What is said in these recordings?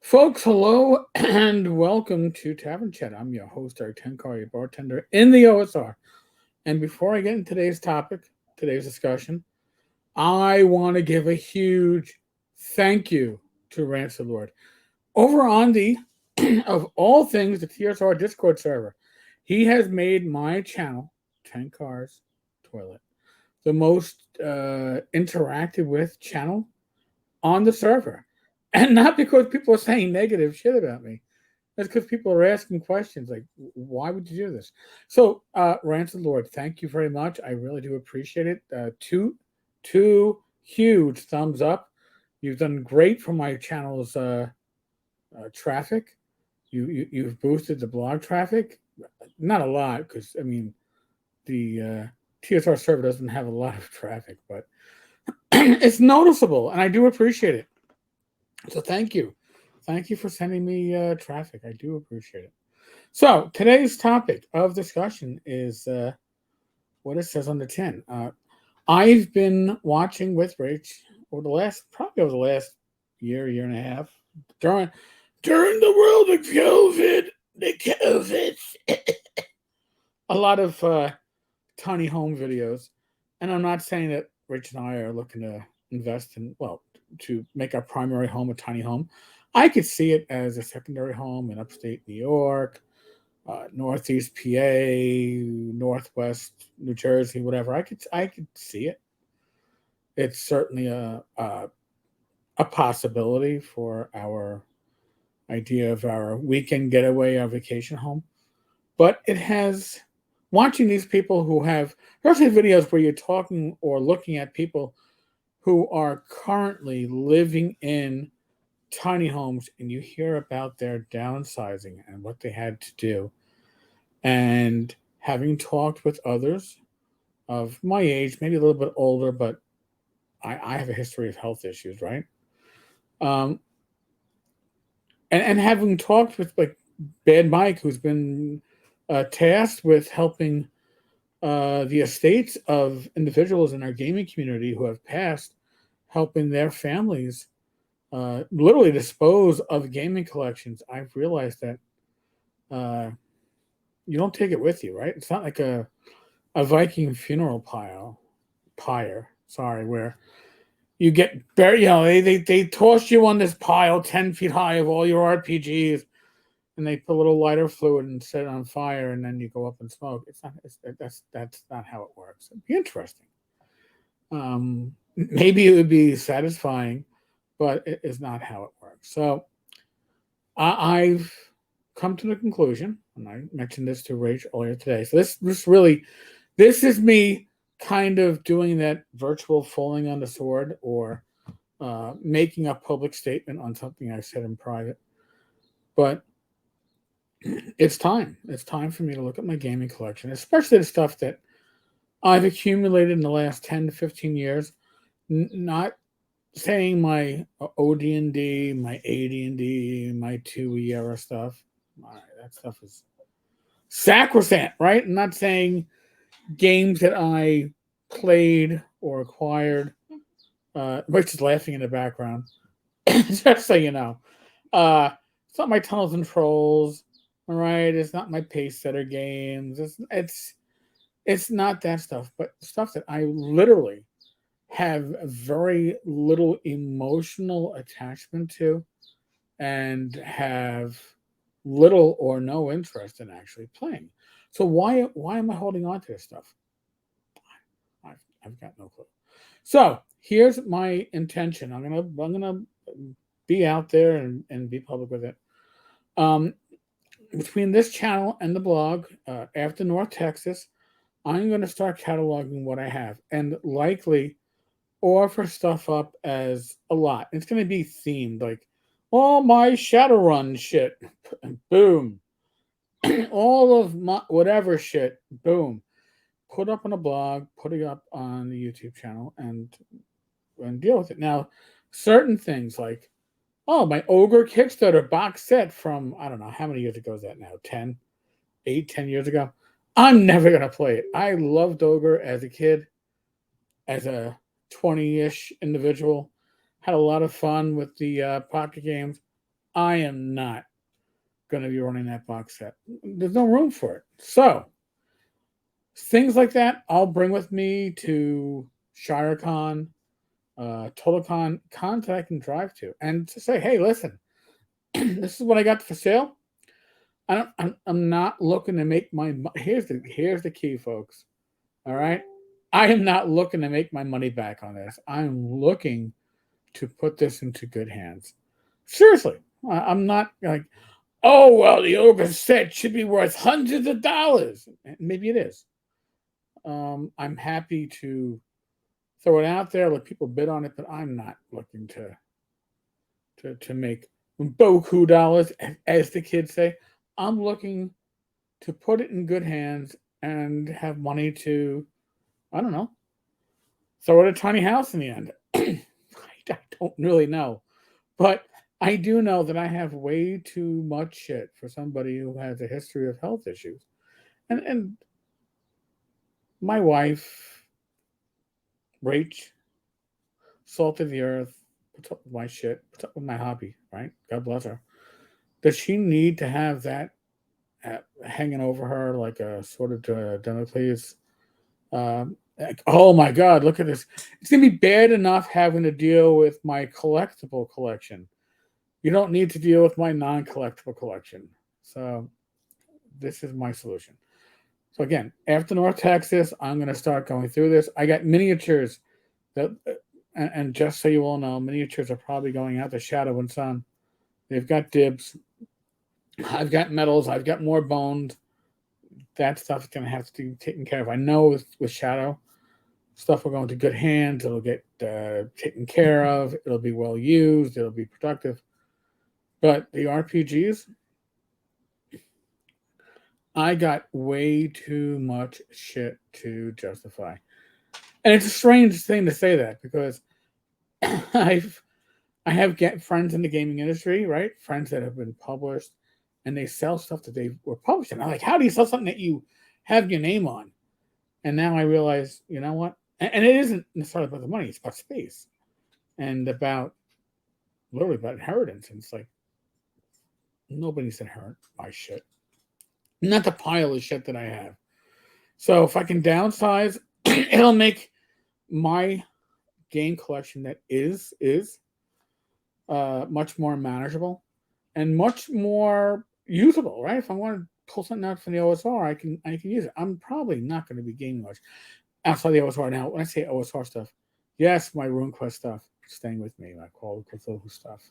Folks, hello and welcome to Tavern Chat. I'm your host, Eric Tenkar, your bartender in the OSR. And before I get into today's topic, today's discussion, I want to give a huge thank you to Rancid Lord. Over on the, of all things, the TSR Discord server, he has made my channel, Tenkar's Toilet, the most interacted with channel on the server. And not because people are saying negative shit about me. That's because people are asking questions like, why would you do this? So, Rancid Lord, thank you very much. I really do appreciate it. Two huge thumbs up. You've done great for my channel's traffic. You've boosted the blog traffic. Not a lot, because, I mean, the TSR server doesn't have a lot of traffic, but it's noticeable, and I do appreciate it. So thank you. Thank you for sending me traffic. I do appreciate it. So today's topic of discussion is what it says on the tin. I've been watching with Rach over the last year and a half, during the world of COVID, a lot of tiny home videos. And I'm not saying that Rich and I are looking to invest in, well, to make our primary home a tiny home. I could see it as a secondary home in upstate New York, Northeast PA, Northwest New Jersey, whatever. I could see it. It's certainly a possibility for our idea of our weekend getaway, our vacation home. But it has, watching these people who have, especially videos where you're talking or looking at people who are currently living in tiny homes, and you hear about their downsizing and what they had to do. And having talked with others of my age, maybe a little bit older, but I have a history of health issues, right? Um, and having talked with like Bad Mike, who's been tasked with helping the estates of individuals in our gaming community who have passed, helping their families literally dispose of gaming collections. I've realized that uh, you don't take it with you, right? It's not like a Viking funeral pyre. Sorry, where you get buried. You know, they toss you on this pile 10 feet high of all your RPGs, and they put a little lighter fluid and set it on fire, and then you go up and smoke. It's not. That's not how it works. It'd be interesting. Maybe it would be satisfying, but it is not how it works. So I've come to the conclusion, and I mentioned this to Rach earlier today. So this is me kind of doing that virtual falling on the sword, or making a public statement on something I said in private. But it's time. It's time for me to look at my gaming collection, especially the stuff that I've accumulated in the last 10 to 15 years. Not saying my OD&D, my AD&D, my 2E era stuff. All right, that stuff is sacrosanct, right? I'm not saying games that I played or acquired. Rich is laughing in the background, just so you know. It's not my Tunnels and Trolls, all right? It's not my pace setter games. It's not that stuff, but stuff that I literally have very little emotional attachment to, and have little or no interest in actually playing. So why am I holding on to this stuff? I've got no clue. So here's my intention. I'm gonna be out there and be public with it. Um, Between this channel and the blog, after North Texas, I'm going to start cataloging what I have, and likely offer stuff up as a lot. It's going to be themed, like all my Shadowrun shit, boom. All of my whatever shit, boom. Put up on a blog, put it up on the YouTube channel, and deal with it. Now, certain things like, oh, my Ogre Kickstarter box set from, I don't know, how many years ago is that now? 10, 8, 10 years ago? I'm never going to play it. I loved Ogre as a kid, as a 20-ish individual. Had a lot of fun with the pocket games. I am not going to be running that box set. There's no room for it. So things like that, I'll bring with me to ShireCon, TotalCon, cons that I can drive to, and to say, hey, listen, this is what I got for sale. I'm not looking to make my. Here's the key, folks. All right, I am not looking to make my money back on this. I'm looking to put this into good hands. Seriously, I'm not like, oh well, the ogre set should be worth hundreds of dollars. Maybe it is. I'm happy to throw it out there, let people bid on it, but I'm not looking to make boku dollars, as the kids say. I'm looking to put it in good hands and have money to, I don't know, throw it a tiny house in the end. I don't really know. But I do know that I have way too much shit for somebody who has a history of health issues. And my wife, Rach, salt of the earth, puts up with my shit, puts up with my hobby, right? God bless her. Does she need to have that hanging over her like a sort of Damocles? Like, oh my God, look at this. It's going to be bad enough having to deal with my collectible collection. You don't need to deal with my non-collectible collection. So this is my solution. So again, after North Texas, I'm going to start going through this. I got miniatures that, and just so you all know, miniatures are probably going out to Shadow and Sun. They've got dibs. I've got metals. I've got more bones. That stuff is going to have to be taken care of. I know with Shadow, stuff will go into good hands. It'll get taken care of. It'll be well used. It'll be productive. But the RPGs, I got way too much shit to justify. And it's a strange thing to say that because I have friends in the gaming industry, right? Friends that have been published, and they sell stuff that they were published. And I'm like, how do you sell something that you have your name on? And now I realize, you know what? And it isn't necessarily about the money; it's about space and literally about inheritance. And it's like nobody's inherit my shit, not the pile of shit that I have. So if I can downsize, it'll make my game collection that is much more manageable and much more usable, right? If I want to pull something out from the OSR, I can use it. I'm probably not going to be gaming much outside the OSR. Now, when I say OSR stuff, yes, my RuneQuest stuff staying with me, my Call of Cthulhu stuff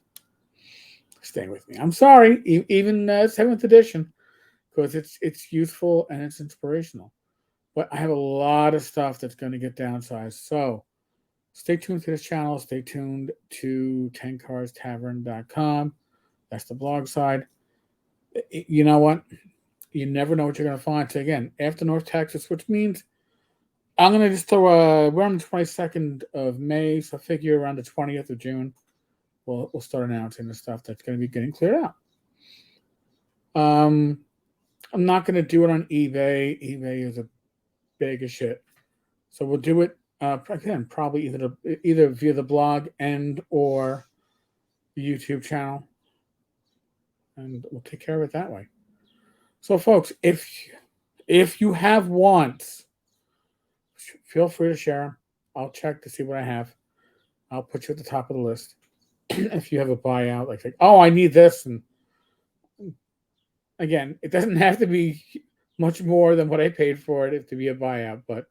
staying with me. I'm sorry, even 7th edition, because it's useful and it's inspirational. But I have a lot of stuff that's going to get downsized. So stay tuned to this channel. Stay tuned to tenkarstavern.com. That's the blog side. You know what? You never know what you're going to find. So again, after North Texas, which means I'm going to just throw we're on the 22nd of May, so figure around the 20th of June, we'll start announcing the stuff that's going to be getting cleared out. I'm not going to do it on eBay. eBay is a bag of shit. So we'll do it again, probably either via the blog and or the YouTube channel, and we'll take care of it that way. So, folks, if you have wants, feel free to share them. I'll check to see what I have. I'll put you at the top of the list. If you have a buyout, like, oh, I need this, and again, it doesn't have to be much more than what I paid for it to be a buyout, but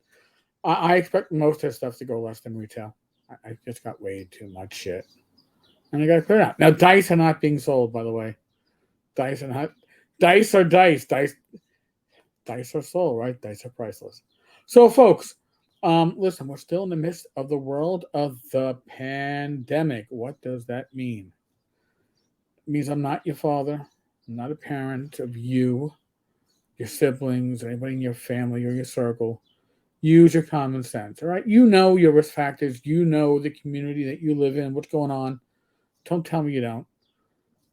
I expect most of the stuff to go less than retail. I just got way too much shit, and I got to clear it out. Now, dice are not being sold, by the way. Dice are not. Dice are dice. Dice are sold, right? Dice are priceless. So, folks, listen, we're still in the midst of the world of the pandemic. What does that mean? It means I'm not your father. I'm not a parent of you, your siblings, or anybody in your family or your circle. Use your common sense, all right? You know your risk factors. You know the community that you live in, what's going on. Don't tell me you don't.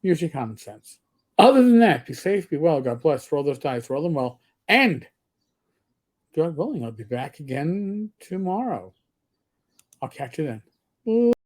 Use your common sense. Other than that, be safe, be well. God bless. Roll those dice, roll them well. And, God willing, I'll be back again tomorrow. I'll catch you then.